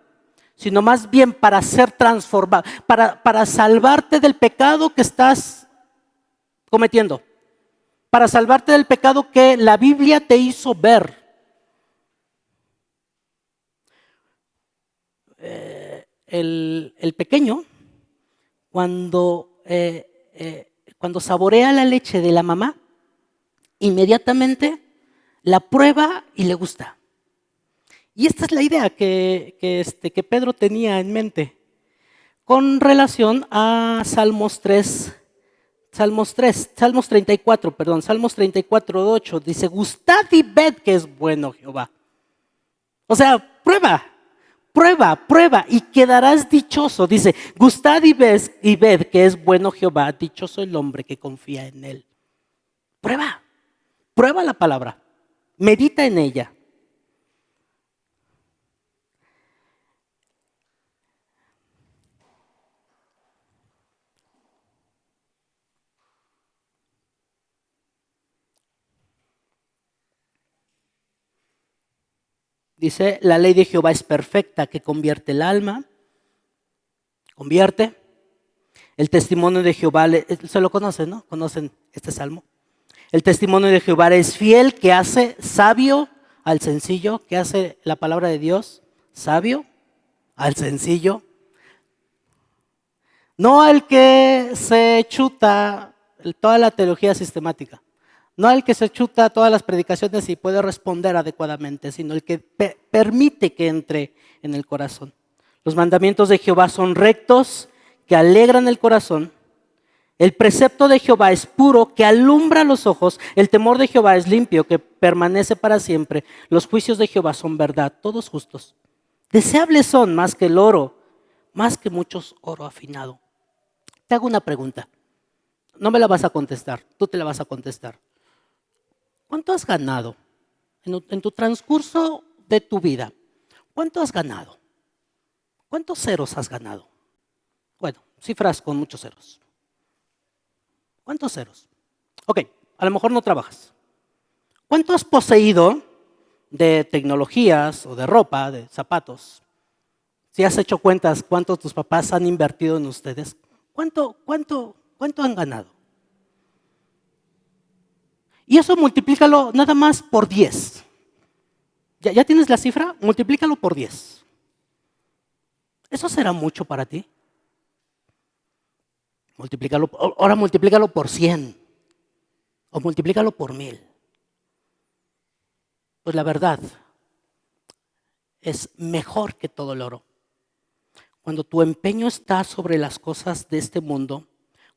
sino más bien para ser transformado, para salvarte del pecado que estás cometiendo, para salvarte del pecado que la Biblia te hizo ver. El pequeño, cuando saborea la leche de la mamá, inmediatamente la prueba y le gusta. Y esta es la idea que Pedro tenía en mente. con relación a Salmos 34, perdón, Salmos 34, 8, dice, gustad y ved que es bueno Jehová. O sea, prueba y quedarás dichoso. Dice, gustad y ved que es bueno Jehová, dichoso el hombre que confía en él. Prueba la palabra, medita en ella. Dice, la ley de Jehová es perfecta, que convierte el alma. Convierte. El testimonio de Jehová, se lo conocen, ¿no? ¿Conocen este salmo? El testimonio de Jehová es fiel, que hace sabio al sencillo. ¿Qué hace la palabra de Dios? Sabio al sencillo. No al que se chuta toda la teología sistemática. No al que se chuta todas las predicaciones y puede responder adecuadamente, sino el que permite que entre en el corazón. Los mandamientos de Jehová son rectos, que alegran el corazón. El precepto de Jehová es puro, que alumbra los ojos. El temor de Jehová es limpio, que permanece para siempre. Los juicios de Jehová son verdad, todos justos. Deseables son más que el oro, más que muchos oro afinado. Te hago una pregunta. No me la vas a contestar, tú te la vas a contestar. ¿Cuánto has ganado en tu transcurso de tu vida? ¿Cuánto has ganado? ¿Cuántos ceros has ganado? Bueno, cifras con muchos ceros. ¿Cuántos ceros? Ok, a lo mejor no trabajas. ¿Cuánto has poseído de tecnologías o de ropa, de zapatos? Si has hecho cuentas, ¿cuánto tus papás han invertido en ustedes? ¿Cuánto han ganado? Y eso multiplícalo nada más por 10. ¿Ya tienes la cifra? Multiplícalo por 10. ¿Eso será mucho para ti? Ahora multiplícalo por 100. O multiplícalo por 1000. Pues la verdad es mejor que todo el oro. Cuando tu empeño está sobre las cosas de este mundo,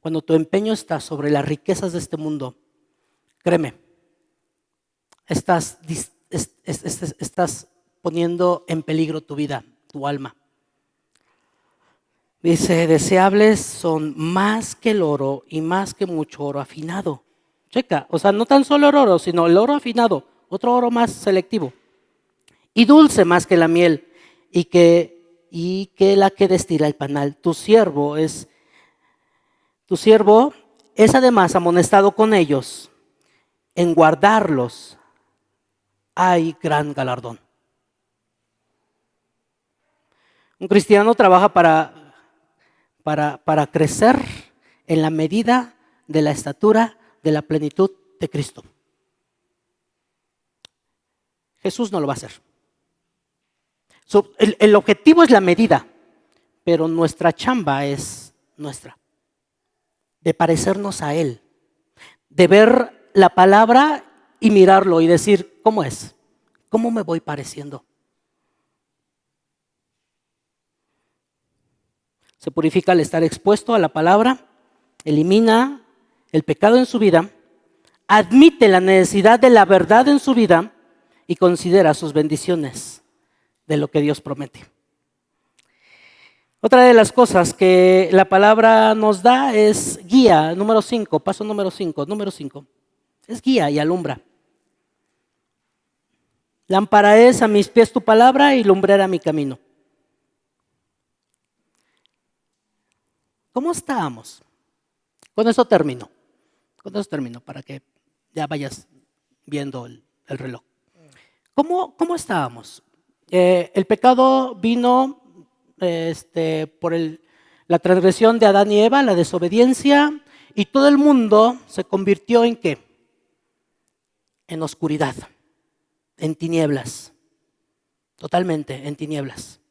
cuando tu empeño está sobre las riquezas de este mundo, créeme, estás poniendo en peligro tu vida, tu alma. Dice, deseables son más que el oro y más que mucho oro afinado. Checa, o sea, no tan solo el oro, sino el oro afinado, otro oro más selectivo. Y dulce más que la miel y que la que destila el panal. Tu siervo es además amonestado con ellos. En guardarlos hay gran galardón. Un cristiano trabaja para crecer en la medida de la estatura de la plenitud de Cristo. Jesús no lo va a hacer. El objetivo es la medida, pero nuestra chamba es nuestra, de parecernos a Él, de ver la palabra y mirarlo y decir, ¿cómo es? ¿Cómo me voy pareciendo? Se purifica al estar expuesto a la palabra, elimina el pecado en su vida, admite la necesidad de la verdad en su vida y considera sus bendiciones de lo que Dios promete. Otra de las cosas que la palabra nos da es guía, número 5, paso número 5, es guía y alumbra. Lámpara es a mis pies tu palabra y lumbrera mi camino. ¿Cómo estábamos? Con eso termino para que ya vayas viendo el reloj. ¿Cómo estábamos? El pecado vino por la transgresión de Adán y Eva, la desobediencia, y todo el mundo se convirtió ¿en qué? En oscuridad, en tinieblas, totalmente en tinieblas.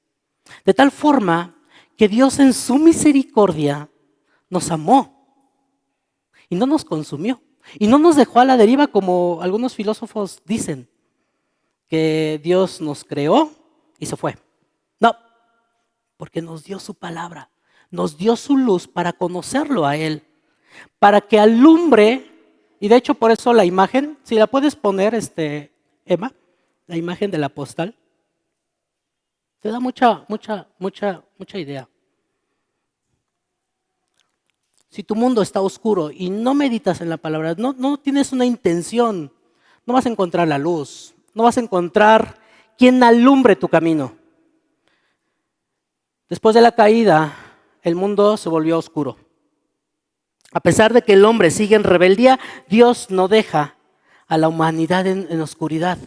De tal forma que Dios en su misericordia nos amó y no nos consumió y no nos dejó a la deriva como algunos filósofos dicen, que Dios nos creó y se fue. No, porque nos dio su palabra, Nos dio su luz para conocerlo a Él, para que alumbre, y de hecho por eso la imagen, si la puedes poner, Emma, la imagen del apóstol, te da mucha idea. Si tu mundo está oscuro y no meditas en la palabra, no tienes una intención, no vas a encontrar la luz, no vas a encontrar quien alumbre tu camino. Después de la caída, el mundo se volvió oscuro. A pesar de que el hombre sigue en rebeldía, Dios no deja a la humanidad en oscuridad.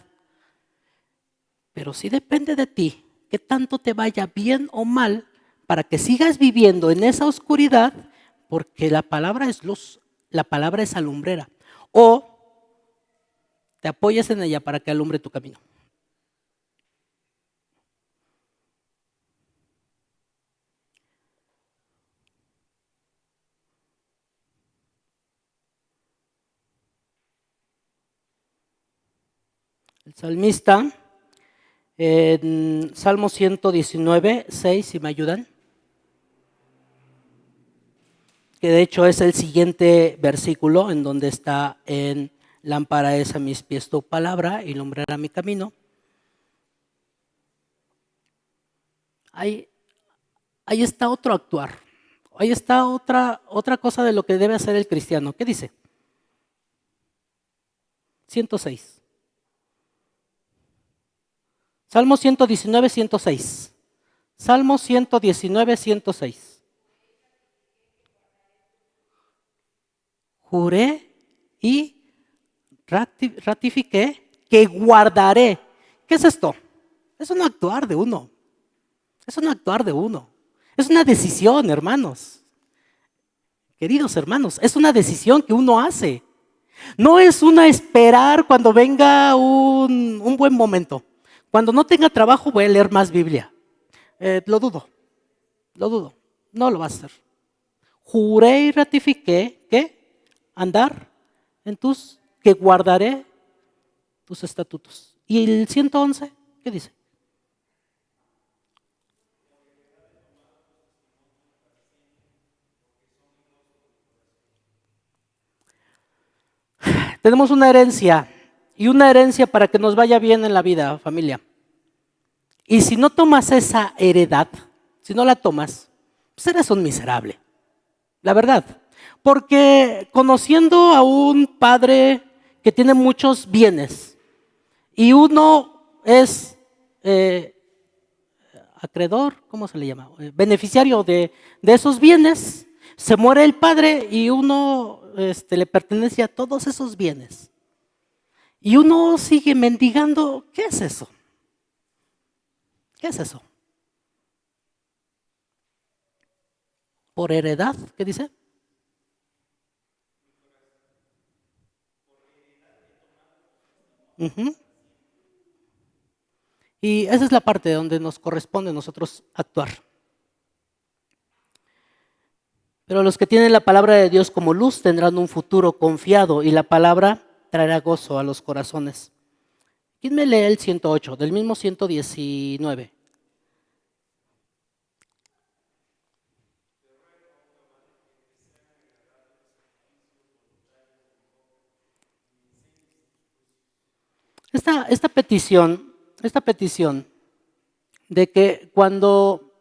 Pero sí depende de ti, que tanto te vaya bien o mal, para que sigas viviendo en esa oscuridad, porque la palabra es luz, la palabra es alumbrera. O te apoyas en ella para que alumbre tu camino. El salmista, en Salmo 119, 6, si me ayudan, que de hecho es el siguiente versículo en donde está en lámpara es a mis pies tu palabra y lumbrera mi camino. Ahí está otro actuar, ahí está otra cosa de lo que debe hacer el cristiano. ¿Qué dice? 106. Salmo 119, 106. Salmo 119, 106. Juré y ratifiqué que guardaré. ¿Qué es esto? Es un actuar de uno. Es un actuar de uno. Es una decisión, hermanos. Queridos hermanos, es una decisión que uno hace. No es una esperar cuando venga un buen momento. Cuando no tenga trabajo voy a leer más Biblia. Lo dudo. No lo vas a hacer. Juré y ratifiqué que andar en que guardaré tus estatutos. ¿Y el 111? ¿Qué dice? Tenemos una herencia, y una herencia para que nos vaya bien en la vida, familia. Y si no tomas esa heredad, si no la tomas, pues eres un miserable, la verdad. Porque conociendo a un padre que tiene muchos bienes y uno es acreedor, ¿cómo se le llama? Beneficiario de esos bienes, se muere el padre y uno le pertenece a todos esos bienes. Y uno sigue mendigando. ¿Qué es eso? ¿Qué es eso? ¿Por heredad? ¿Qué dice? Uh-huh. Y esa es la parte donde nos corresponde a nosotros actuar. Pero los que tienen la palabra de Dios como luz tendrán un futuro confiado y la palabra traerá gozo a los corazones. ¿Quién me lee el 108, del mismo 119? Esta petición de que cuando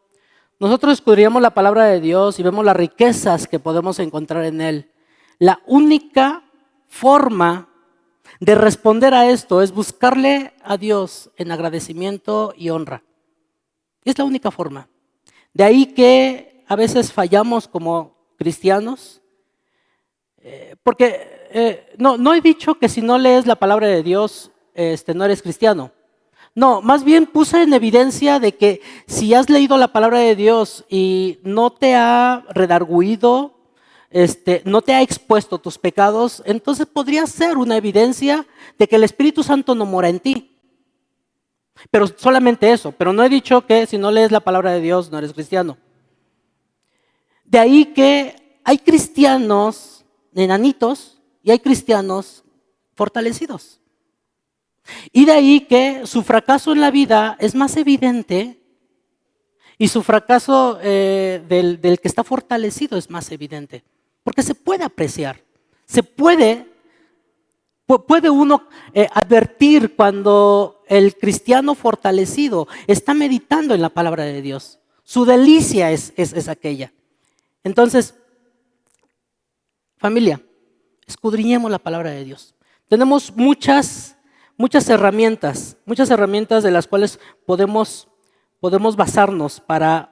nosotros estudiamos la palabra de Dios y vemos las riquezas que podemos encontrar en Él, la única forma de responder a esto es buscarle a Dios en agradecimiento y honra. Es la única forma. De ahí que a veces fallamos como cristianos, porque no he dicho que si no lees la palabra de Dios, no eres cristiano. No, más bien puse en evidencia de que si has leído la palabra de Dios y no te ha redarguido, no te ha expuesto tus pecados, entonces podría ser una evidencia de que el Espíritu Santo no mora en ti. Pero solamente eso, pero no he dicho que si no lees la palabra de Dios no eres cristiano. De ahí que hay cristianos enanitos y hay cristianos fortalecidos. Y de ahí que su fracaso en la vida es más evidente Y su fracaso del que está fortalecido es más evidente, porque se puede apreciar, puede uno advertir cuando el cristiano fortalecido está meditando en la palabra de Dios. Su delicia es aquella. Entonces, familia, escudriñemos la palabra de Dios. Tenemos muchas herramientas de las cuales podemos basarnos para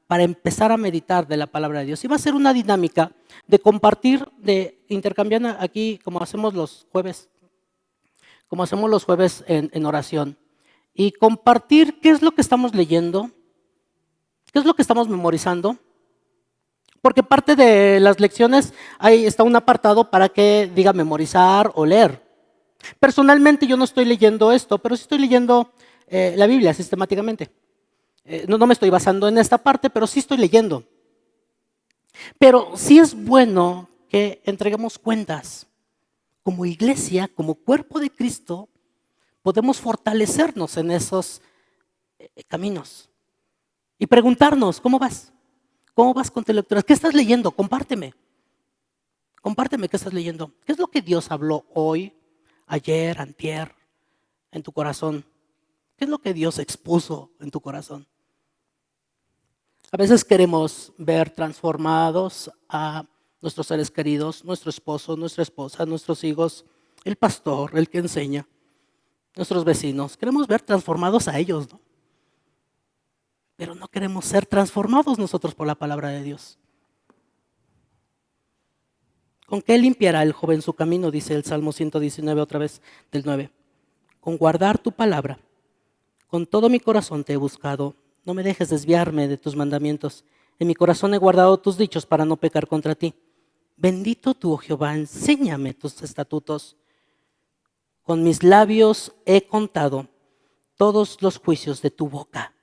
empezar a meditar de la palabra de Dios. Y va a ser una dinámica de compartir, de intercambiar aquí como hacemos los jueves en oración. Y compartir qué es lo que estamos leyendo, qué es lo que estamos memorizando. Porque parte de las lecciones, ahí está un apartado para que diga memorizar o leer. Personalmente yo no estoy leyendo esto, pero sí estoy leyendo la Biblia sistemáticamente. No me estoy basando en esta parte, pero sí estoy leyendo. Pero sí es bueno que entreguemos cuentas. Como iglesia, como cuerpo de Cristo, podemos fortalecernos en esos caminos. Y preguntarnos, ¿cómo vas? ¿Cómo vas con tu lectura? ¿Qué estás leyendo? Compárteme qué estás leyendo. ¿Qué es lo que Dios habló hoy, ayer, antier, en tu corazón? ¿Qué es lo que Dios expuso en tu corazón? A veces queremos ver transformados a nuestros seres queridos, nuestro esposo, nuestra esposa, nuestros hijos, el pastor, el que enseña, nuestros vecinos. Queremos ver transformados a ellos, ¿no? Pero no queremos ser transformados nosotros por la palabra de Dios. ¿Con qué limpiará el joven su camino? Dice el Salmo 119 otra vez del 9. Con guardar tu palabra. Con todo mi corazón te he buscado. No me dejes desviarme de tus mandamientos. En mi corazón he guardado tus dichos para no pecar contra ti. Bendito tú, oh Jehová, enséñame tus estatutos. Con mis labios he contado todos los juicios de tu boca.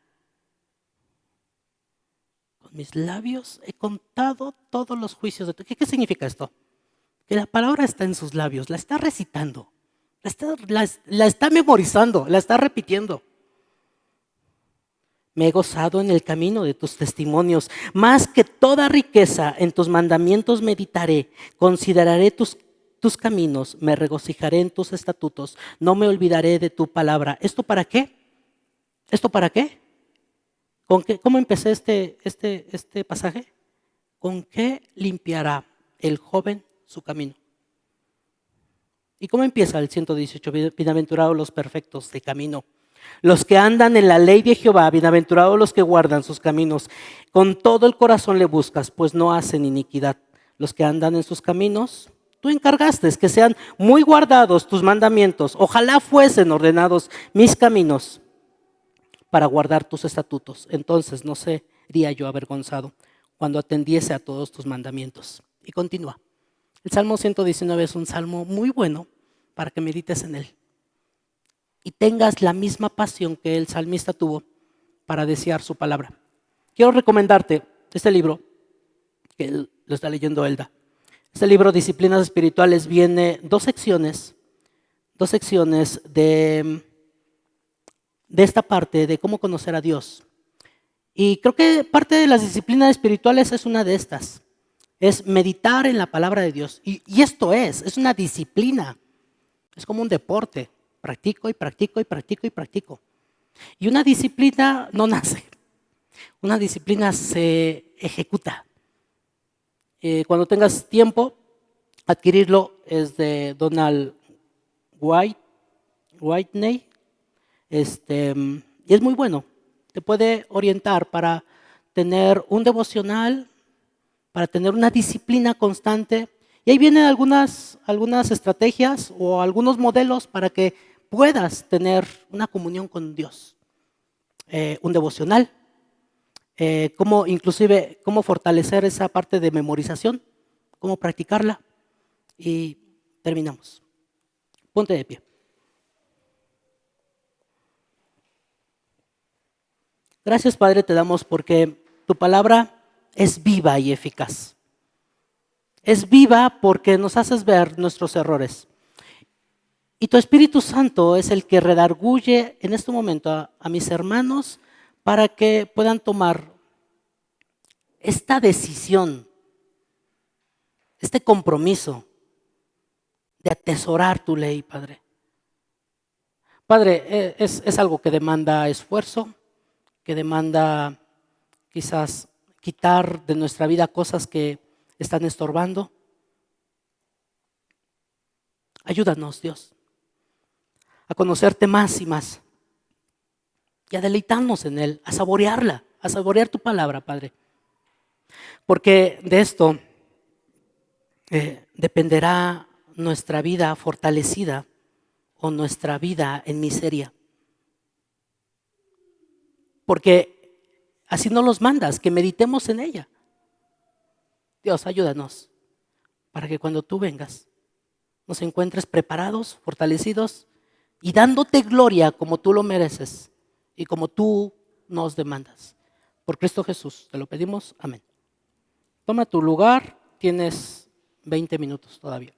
Con mis labios he contado todos los juicios de tu boca. ¿Qué significa esto? Que la palabra está en sus labios, la está recitando, la está memorizando, la está repitiendo. Me he gozado en el camino de tus testimonios. Más que toda riqueza en tus mandamientos meditaré. Consideraré tus caminos. Me regocijaré en tus estatutos. No me olvidaré de tu palabra. ¿Esto para qué? ¿Esto para qué? ¿Con qué? ¿Cómo empecé este pasaje? ¿Con qué limpiará el joven su camino? ¿Y cómo empieza el 118? Bienaventurados los perfectos de camino. Los que andan en la ley de Jehová, bienaventurados los que guardan sus caminos. Con todo el corazón le buscas, pues no hacen iniquidad. Los que andan en sus caminos, tú encargaste que sean muy guardados tus mandamientos. Ojalá fuesen ordenados mis caminos para guardar tus estatutos. Entonces no sería yo avergonzado cuando atendiese a todos tus mandamientos. Y continúa. El Salmo 119 es un salmo muy bueno para que medites en él. Y tengas la misma pasión que el salmista tuvo para desear su palabra. Quiero recomendarte este libro, que lo está leyendo Elda. Este libro, Disciplinas Espirituales, viene dos secciones de esta parte de cómo conocer a Dios. Y creo que parte de las disciplinas espirituales es una de estas. Es meditar en la palabra de Dios. Y esto es una disciplina. Es como un deporte. Practico y practico y practico y practico. Y una disciplina no nace. Una disciplina se ejecuta. Cuando tengas tiempo, adquirirlo. Es de Donald Whitney. Y es muy bueno. Te puede orientar para tener un devocional, para tener una disciplina constante. Y ahí vienen algunas estrategias o algunos modelos para que puedas tener una comunión con Dios. Un devocional. Cómo fortalecer esa parte de memorización. Cómo practicarla. Y terminamos. Ponte de pie. Gracias, Padre, te damos porque tu palabra es viva y eficaz. Es viva porque nos haces ver nuestros errores. Y tu Espíritu Santo es el que redarguye en este momento a mis hermanos para que puedan tomar esta decisión, este compromiso de atesorar tu ley, Padre. Padre, es algo que demanda esfuerzo, que demanda quizás quitar de nuestra vida cosas que están estorbando. Ayúdanos, Dios, a conocerte más y más y a deleitarnos en Él, a saborearla, a saborear tu palabra, Padre. Porque de esto dependerá nuestra vida fortalecida o nuestra vida en miseria. Porque así nos los mandas, que meditemos en ella. Dios, ayúdanos para que cuando tú vengas nos encuentres preparados, fortalecidos y dándote gloria como tú lo mereces y como tú nos demandas. Por Cristo Jesús, te lo pedimos. Amén. Toma tu lugar, tienes 20 minutos todavía.